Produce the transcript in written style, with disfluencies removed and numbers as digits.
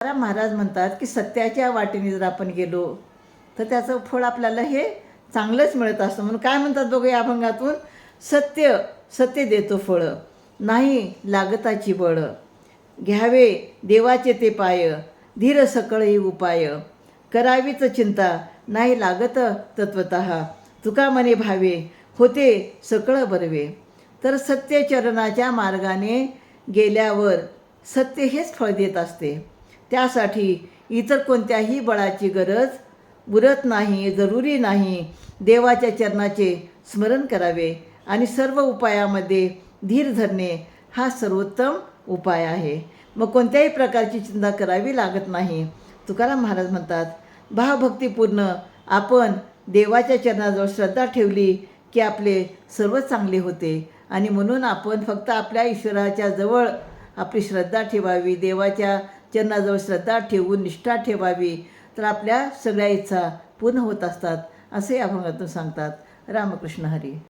महाराज म्हणतात की सत्याच्या वाटेने जर आपण गेलो तर त्याचं फळ आपल्याला हे चांगलंच मिळत असतं. म्हणून काय म्हणतात बघू या अभंगातून, सत्य सत्य देतो फळ, नाही लागताची बळ, घ्यावे देवाचे ते पाय, धीर सकळही उपाय, करावीच चिंता नाही लागत तत्वतः, तुका मने भावे होते सकळ बरवे. तर सत्य चरणाच्या मार्गाने गेल्यावर सत्य हेच फळ देत असते. त्यासाठी इतर कोणत्याही बळाची गरज उरत नाही, जरुरी नाही. देवाच्या चरणाचे स्मरण करावे आणि सर्व उपायामध्ये धीर धरणे हा सर्वोत्तम उपाय आहे. मग कोणत्याही प्रकारची चिंता करावी लागत नाही. तुकाराम महाराज म्हणतात, भावभक्तीपूर्ण आपण देवाच्या चरणाजवळ श्रद्धा ठेवली की आपले सर्व चांगले होते. आणि म्हणून आपण फक्त आपल्या ईश्वराच्या जवळ आपली श्रद्धा ठेवावी, देवाच्या चरणाजवळ श्रद्धा ठेवून निष्ठा ठेवावी, तर आपल्या सगळ्या इच्छा पूर्ण होत असतात असे अभंगातून सांगतात. रामकृष्ण हरी.